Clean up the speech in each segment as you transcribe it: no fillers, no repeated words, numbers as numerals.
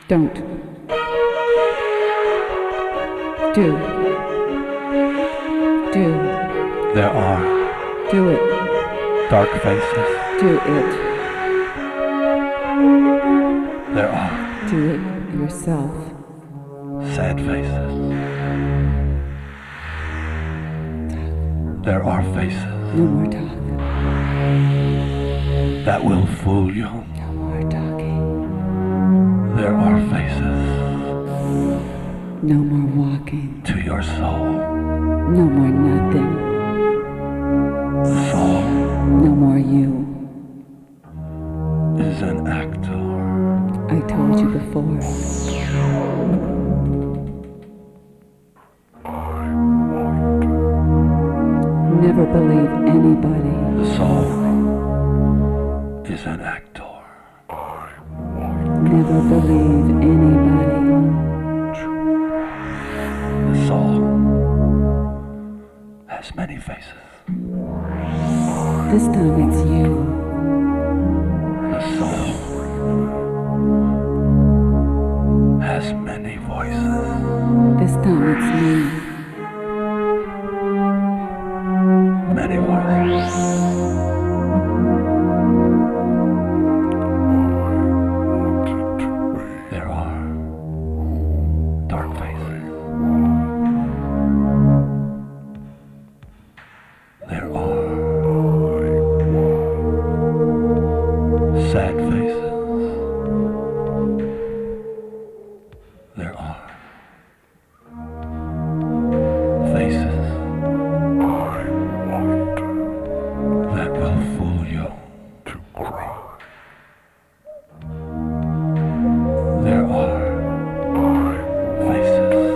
Don't. Do. Do. There are Do it. dark faces. Do it. There are Do it yourself. sad faces. There are faces No more talk. that will fool you. No more talking. There are faces No more walking. to your soul. No more nothing. The soul No more you. is an actor. I told you before. Never believe anybody. The soul is an actor. Never believe anybody. The soul has many faces. This time it's you. The soul has many voices. This time it's me. Many voices. There are dark faces. There are sad faces. There are faces that will fool you. There are faces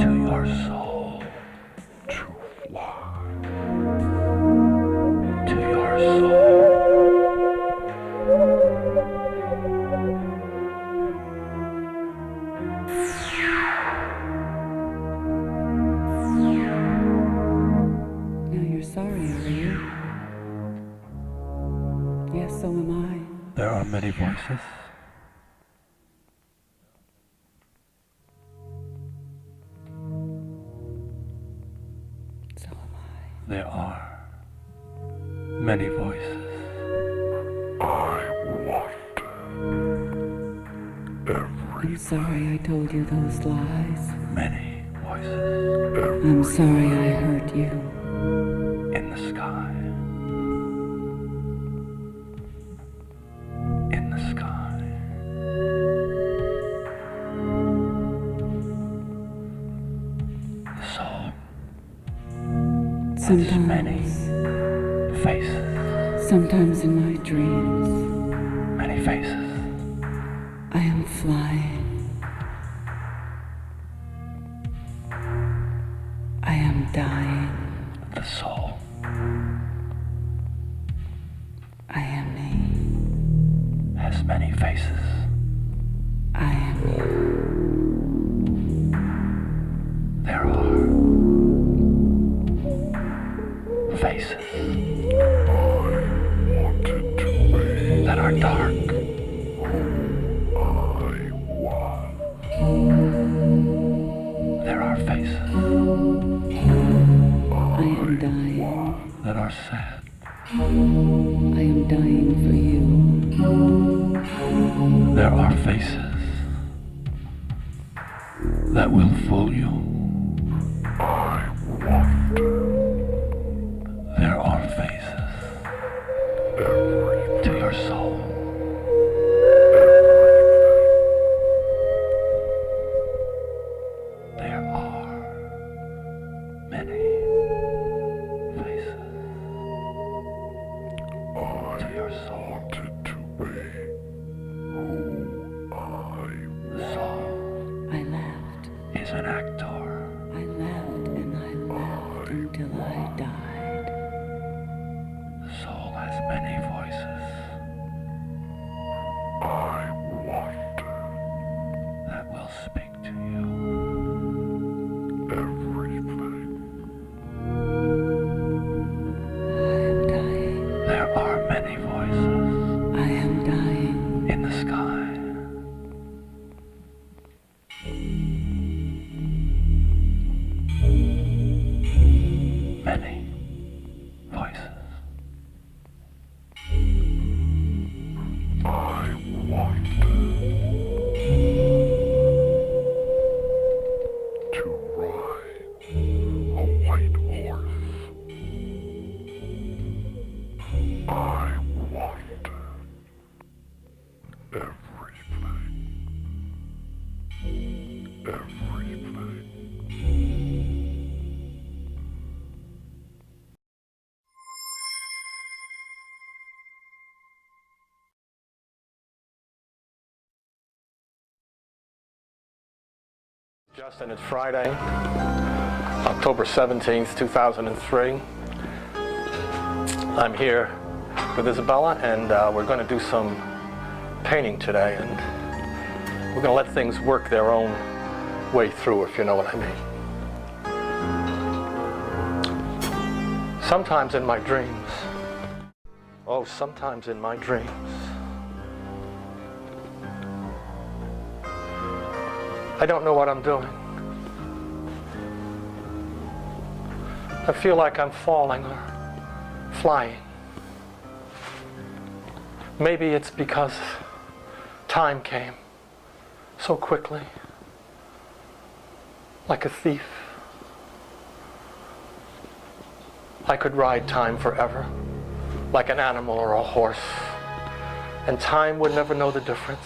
to your soul. To your soul. Now you're sorry, are you? Yes, so am I. There are many voices. So am I. There are many voices. I'm sorry I told you those lies. Many voices I'm sorry I hurt you. in the sky. In the sky. The soul has many Sometimes, faces. sometimes in my dreams, Many faces. I am flying. I am dying. The soul I am me. has many faces. I am you. There are faces that are dark. There are faces I am dying. that are sad. I am dying for you. There are faces that will fool you. There are faces to your soul. There are many faces to your soul. The soul I laughed. is an actor. I laughed and I laughed until I died. The soul has many voices that will speak to you. I am dying. There are many voices I am dying. in the sky. I want everything. Everything. Justin, it's Friday, October 17th, 2003. I'm here with Isabella, and we're going to do some painting today, and we're going to let things work their own way through, if you know what I mean. Sometimes in my dreams, sometimes in my dreams, I don't know what I'm doing. I feel like I'm falling or flying. Maybe it's because time came so quickly, like a thief. I could ride time forever, like an animal or a horse, and time would never know the difference.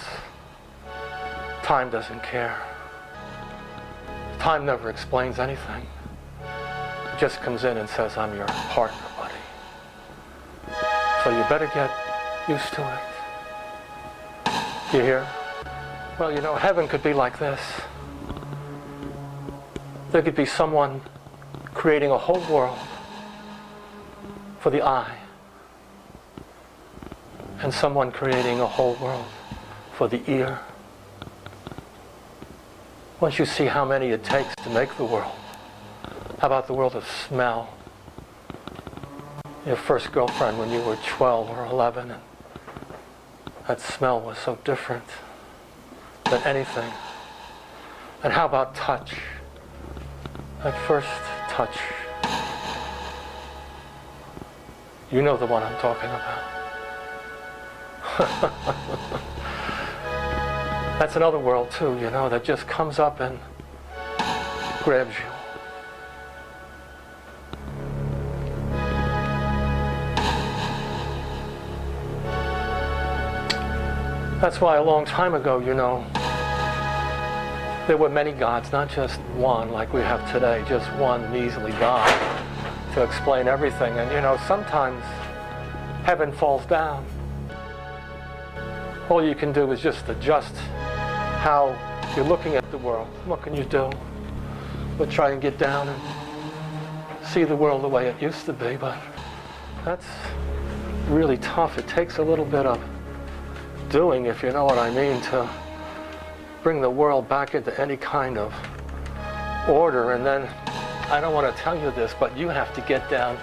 Time doesn't care. Time never explains anything. It just comes in and says, I'm your partner, buddy. So you better get used to it. You hear? Well, you know, heaven could be like this. There could be someone creating a whole world for the eye, and someone creating a whole world for the ear. Once you see how many it takes to make the world, how about the world of smell? Your first girlfriend when you were 12 or 11, and that smell was so different than anything. And how about touch? That first touch. You know the one I'm talking about. That's another world too, you know, that just comes up and grabs you. That's why a long time ago, you know, there were many gods, not just one like we have today, just one measly God to explain everything. And you know, sometimes heaven falls down. All you can do is just adjust how you're looking at the world. What can you do? But try and get down and see the world the way it used to be. But that's really tough. It takes a little bit of doing, if you know what I mean, to bring the world back into any kind of order. And then, I don't want to tell you this, but you have to get down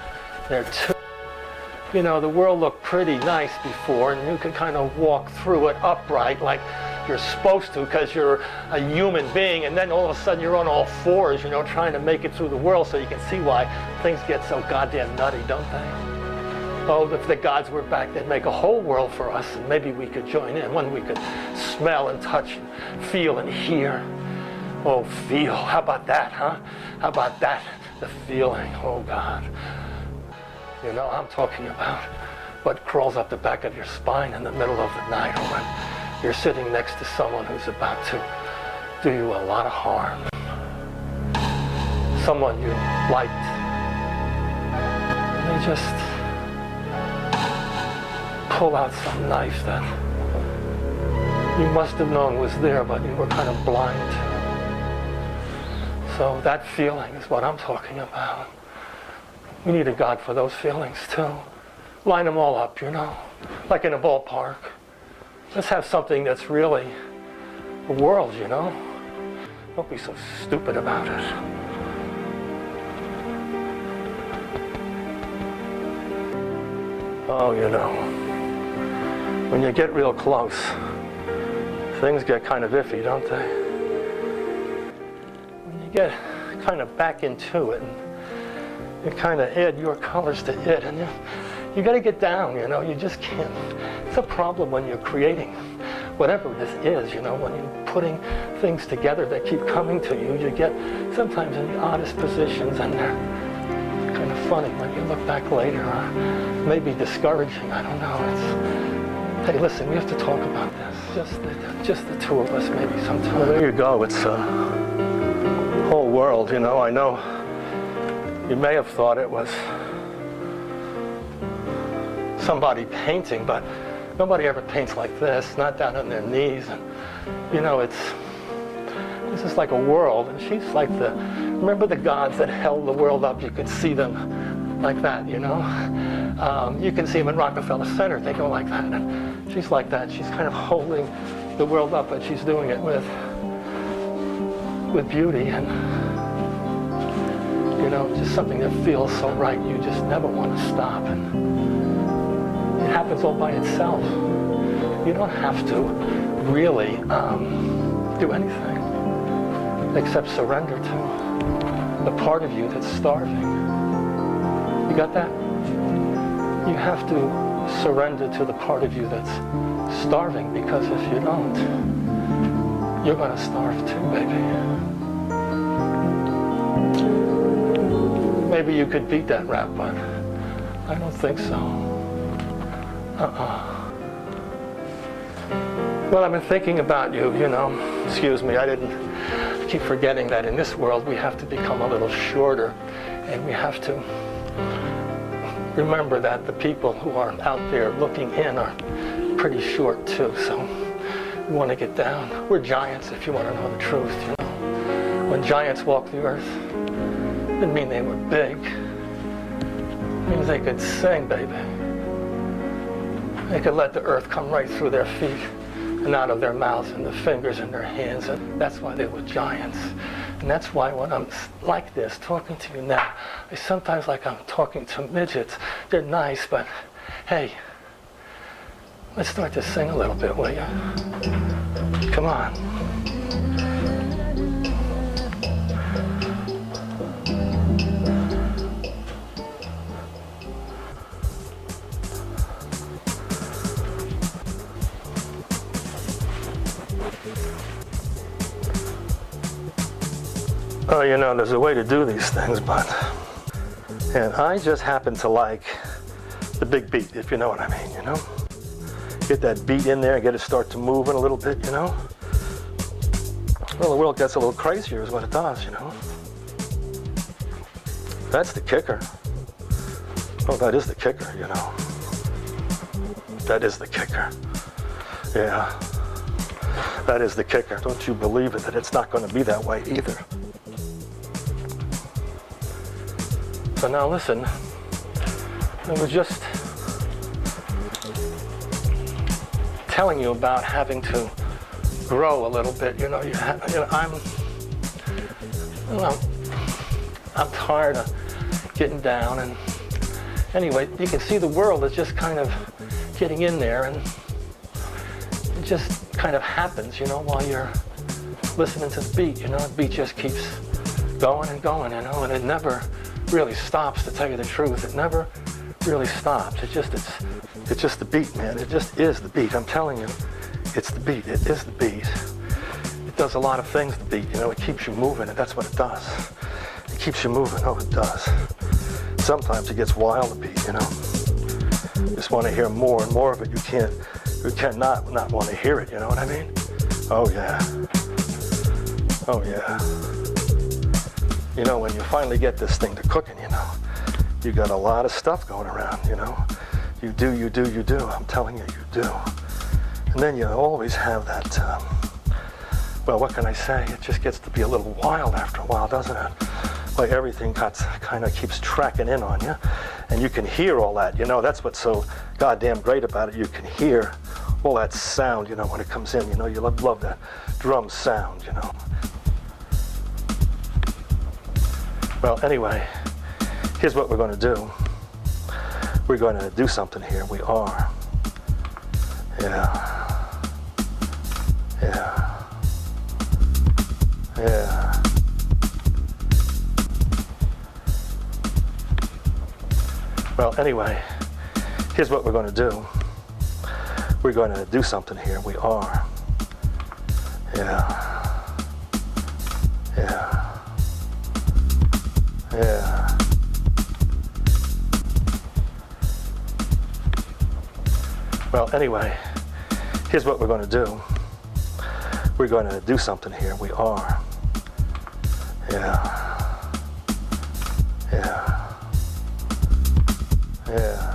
there too. You know, the world looked pretty nice before, and you could kind of walk through it upright like you're supposed to because you're a human being, and then all of a sudden you're on all fours, you know, trying to make it through the world. So you can see why things get so goddamn nutty, don't they? Oh, if the gods were back, they'd make a whole world for us, and maybe we could join in. When we could smell and touch and feel and hear. Oh, feel. How about that, huh? How about that? The feeling. Oh, God. You know, I'm talking about what crawls up the back of your spine in the middle of the night, or when you're sitting next to someone who's about to do you a lot of harm. Someone you liked. And they just pull out some knife that you must have known was there, but you were kind of blind to. So that feeling is what I'm talking about. We need a God for those feelings too. Line them all up, you know, like in a ballpark. Let's have something that's really a world, you know. Don't be so stupid about it. Oh, you know, when you get real close, things get kind of iffy, don't they? When you get kind of back into it, and you kind of add your colors to it, and you got to get down, you know, you just can't. It's a problem when you're creating whatever this is, you know, when you're putting things together that keep coming to you, you get sometimes in the oddest positions, and they're kind of funny when you look back later. Maybe discouraging, I don't know. Hey, listen, we have to talk about this. Just the two of us, maybe sometime. Well, there you go. It's a whole world, you know. I know you may have thought it was somebody painting, but nobody ever paints like this, not down on their knees. And, you know, this is like a world, and she's like remember the gods that held the world up? You could see them like that, you know? You can see them in Rockefeller Center, they go like that. And she's like that. She's kind of holding the world up, but she's doing it with beauty and, you know, just something that feels so right. You just never want to stop. And it happens all by itself. You don't have to really do anything except surrender to the part of you that's starving. You got that? You have to surrender to the part of you that's starving, because if you don't, you're going to starve too, baby. Maybe you could beat that rap, but I don't think so. Well, I've been thinking about you, you know. Excuse me, I keep forgetting that in this world we have to become a little shorter, and we have to remember that the people who are out there looking in are pretty short too, so we want to get down. We're giants, if you want to know the truth, you know. When giants walked the earth, it didn't mean they were big. It means they could sing, baby. They could let the earth come right through their feet and out of their mouths and the fingers in their hands, and that's why they were giants. And that's why when I'm like this, talking to you now, it's sometimes like I'm talking to midgets. They're nice, but hey, let's start to sing a little bit, will you? Come on. Oh, you know, there's a way to do these things, and I just happen to like the big beat, if you know what I mean, you know? Get that beat in there and get it start to move in a little bit, you know? Well, the world gets a little crazier is what it does, you know? That's the kicker. Oh, that is the kicker, you know? That is the kicker. Yeah. That is the kicker. Don't you believe it, that it's not going to be that way either. So now listen, I was just telling you about having to grow a little bit. You know, I'm tired of getting down, and anyway, you can see the world is just kind of getting in there, and it just kind of happens, you know, while you're listening to the beat. You know, the beat just keeps going and going, you know, and it never really stops, to tell you the truth. It never really stops. It's just the beat, man. It just is the beat. I'm telling you, it's the beat. It is the beat. It does a lot of things, the beat. You know, it keeps you moving, and that's what it does. It keeps you moving. Oh, it does. Sometimes it gets wild, the beat, you know. You just want to hear more and more of it. You can't not want to hear it, you know what I mean? Oh, yeah. Oh, yeah. You know, when you finally get this thing to cooking, you know, you got a lot of stuff going around, you know. You do. I'm telling you, you do. And then you always have that, well, what can I say? It just gets to be a little wild after a while, doesn't it? Like everything kind of keeps tracking in on you. And you can hear all that, you know. That's what's so goddamn great about it. You can hear all that sound, you know, when it comes in. You know, you love that drum sound, you know. Well, anyway, here's what we're going to do. We're going to do something here. We are. Yeah. Well, anyway, here's what we're going to do. We're going to do something here. We are. Yeah. Well, anyway, here's what we're going to do. We're going to do something here. We are. Yeah. Yeah. Yeah.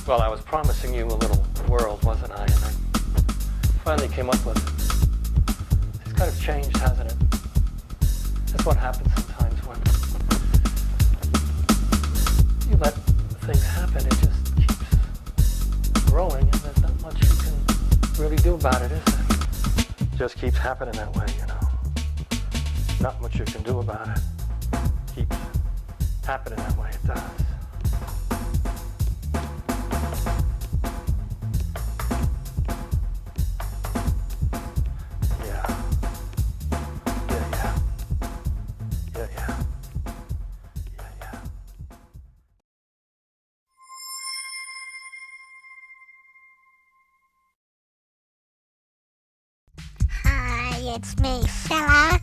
Well, I was promising you a little world, wasn't I? And I finally came up with it. It's kind of changed, hasn't it? That's what happens sometimes when you let things happen. It just keeps growing, and there's not much you can really do about it, is there? It just keeps happening that way, you know. Not much you can do about it. Keeps happening that way. It does. It's me, SCYLLA.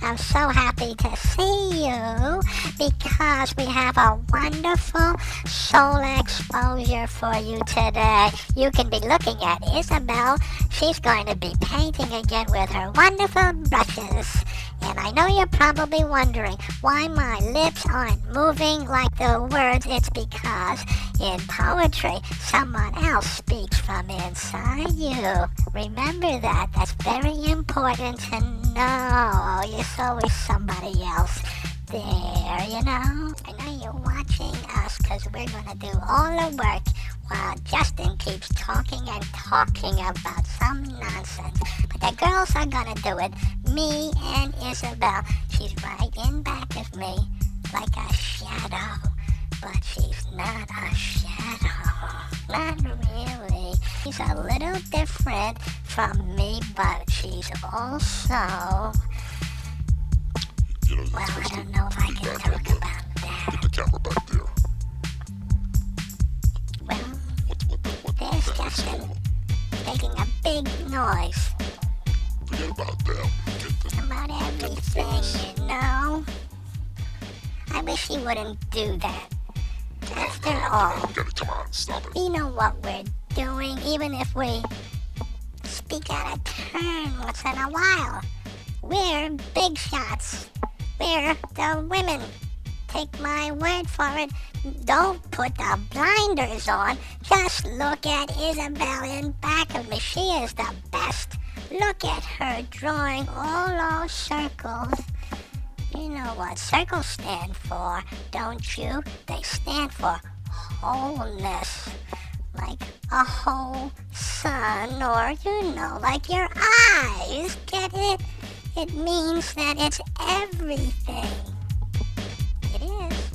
I'm so happy to see you because we have a wonderful soul exposure for you today. You can be looking at Isabelle. She's going to be painting again with her wonderful brushes. And I know you're probably wondering why my lips aren't moving like the words. It's because in poetry, someone else speaks from inside you. Remember that. That's very important to know. There's always somebody else there, you know? I know you're watching us because we're going to do all the work while Justin keeps talking and talking about some nonsense. But the girls are going to do it. Me and Isabelle. She's right in back of me like a shadow. But she's not a shadow. Not really. She's a little different from me, but she's also... Well, I don't know if I can talk about that. Get the camera back there. Well, there's Justin making a big noise. Forget about them. About everything, you know? I wish he wouldn't do that. After all, Get it, come on, stop it. we know what we're doing, even if we speak out of turn once in a while. We're big shots. We're the women. Take my word for it. Don't put the blinders on. Just look at Isabelle in back of me. She is the best. Look at her drawing all those circles. You know what circles stand for, don't you? They stand for wholeness. Like a whole sun, or, you know, like your eyes. Get it? It means that it's everything. It is.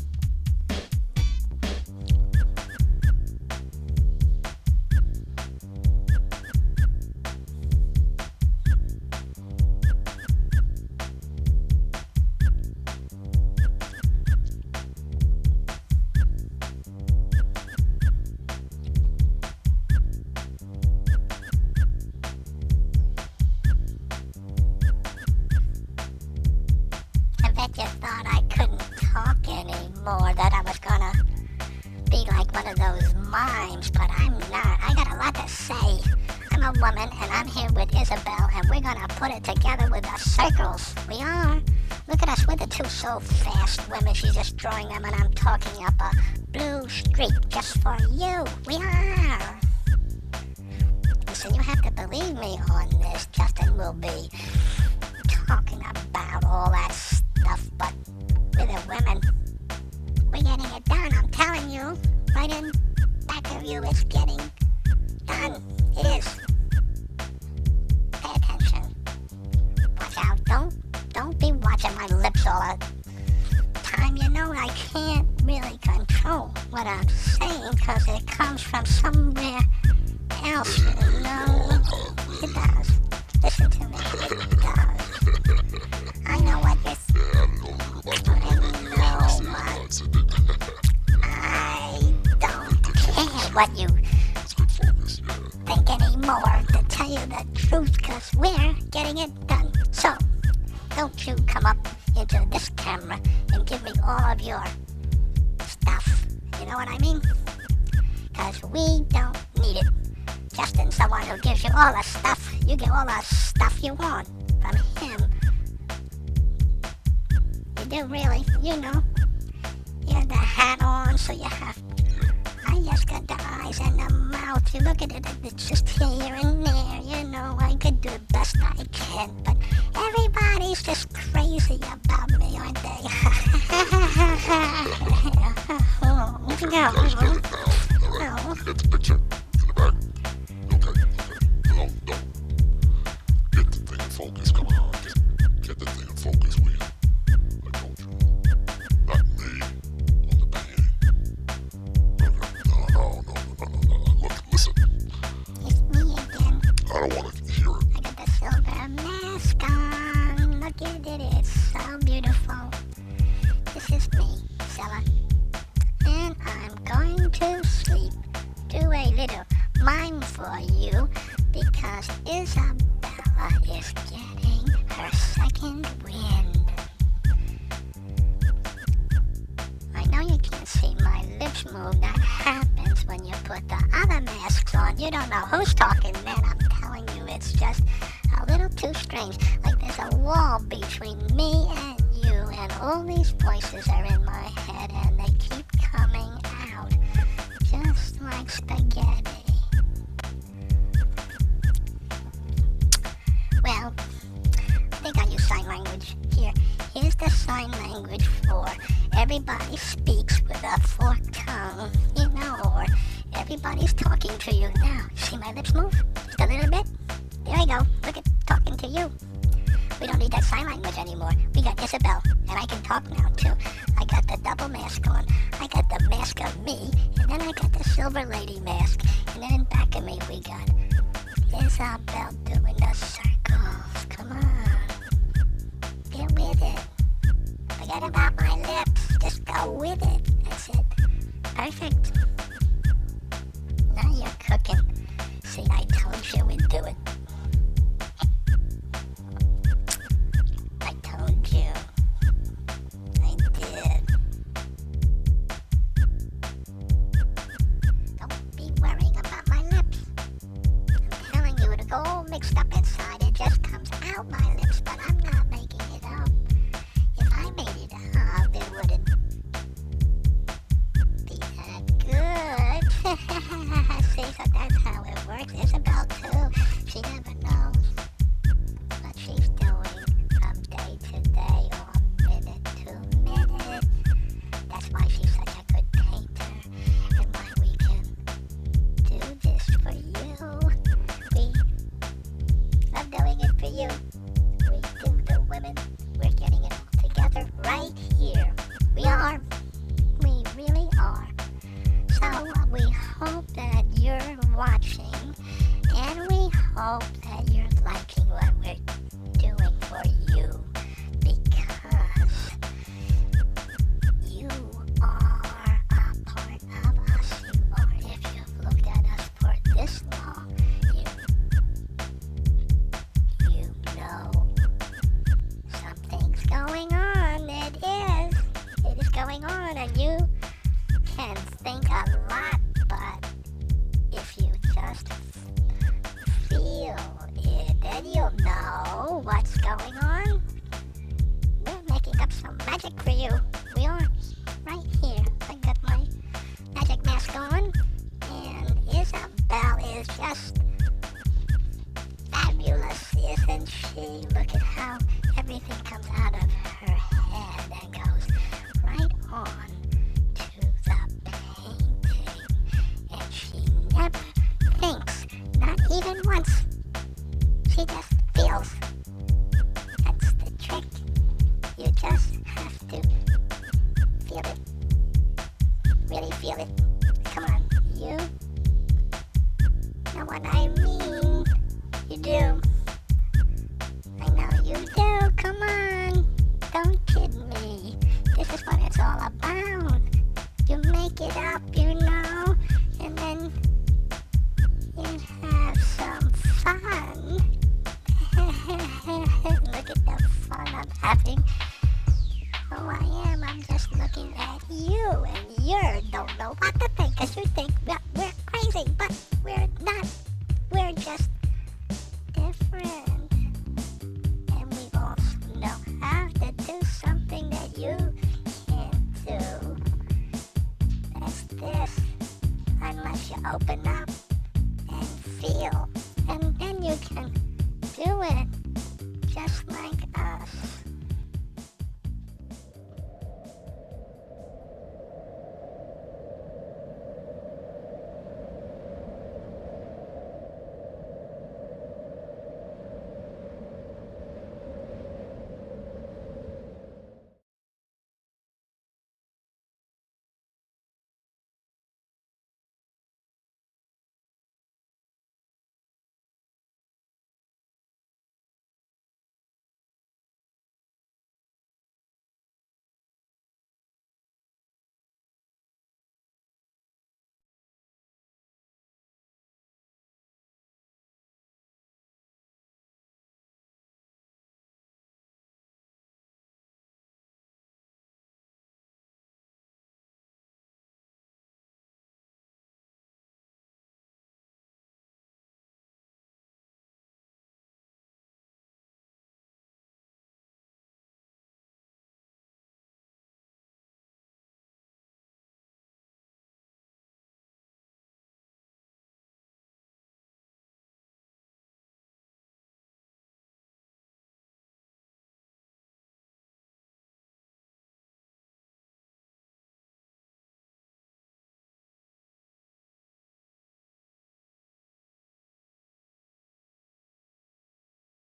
more that I was gonna be like one of those mimes, but I'm not. I got a lot to say. I'm a woman, and I'm here with Isabelle, and we're gonna put it together with the circles. We are. Look at us, we're the two so fast women. She's just drawing them, and I'm talking up a blue streak just for you. We are. Listen, you have to believe me on this. Justin will be talking about all that stuff, but we're the women. We're getting it done, I'm telling you. Right in back of you, it's getting done. It is. Pay attention. Watch out. Don't be watching my lips all the time. You know, I can't really control what I'm saying because it comes from somewhere else. You know, it does. Listen to me. It does. I know what you're I don't care what you think anymore, to tell you the truth, because we're getting it done. So, don't you come up into this camera and give me all of your stuff. You know what I mean? Because we don't need it. Justin's the one who gives you all the stuff. You get all the stuff you want from him. You do really, you know. You have the hat on, so you have. I just got the eyes and the mouth. You look at it, it's just here and there. You know, I could do the best I can, but everybody's just crazy about me, aren't they? Oh, Guys, get it now. All right. Get the picture in the back. Okay. Don't. Get the thing in focus. Come on. Get the thing in focus, will you? I told you. Not me. On the bang. Okay. No. Look, listen. It's me again. I don't want to hear it. I got the silver mask on. Look at it, it's so beautiful. This is me, SCYLLA. And I'm going to sleep. Do a little mime for you because Isabella is getting her second wind. I know you can't see my lips move. That happens when you put the other masks on. You don't know who's talking then. I'm telling you, it's just a little too strange. Like there's a wall between me and you, and all these voices are in my head, and they keep coming out just like spaghetti. Well, I think I'll use sign language here. Here's the sign language for everybody speaks with a forked tongue, you know, or everybody's talking to you now. See my lips move? Just a little bit? There I go. Look at talking to you. We don't need that sign language anymore. We got Isabelle, and I can talk now too. I got the double mask on. I got the mask of me, and then I got the silver lady mask. And then in back of me we got Isabelle doing the circles. Come on. Get with it. Forget about my lips. Just go with it. That's it. Perfect. Now you're cooking. See, I told you we'd do it. I told you. I did. Don't be worrying about my lips. I'm telling you, it'll go all mixed up inside. It just comes out my lips, but I'm not making it up. If I made it up, it wouldn't be that good. See, so that's how it works. Isabelle, too. She never knows what she's doing from day to day or minute to minute. That's why she's such a good painter and why we can do this for you. We love doing it for you. We do the women. We're getting it all together right here. We are. We really are. So we hope that you're watching, and we hope that you're liking what we're doing for you, because you are a part of us. You are. If you've looked at us for this long, you know something's going on. It is going on, and you what's going on? We're making up some magic for you. We are right here. I got my magic mask on, and Isabelle is just fabulous, isn't she? Look at how everything comes out of her head and goes right on to the painting. And she never thinks, not even once. She just feels. That's the trick. You just have to feel it. Really feel it. Come on, you know what I mean. You do. I know you do. Come on. Don't kid me. This is what it's all about. You make it up, you know, and then you have some fun. Look at the fun I'm having. Oh, I am. I'm just looking at you, and you don't know what to think, because you think that we're crazy, but we're not. We're just different. And we both know how to do something that you can't do. That's this. Unless you open up and feel, and then you can do it.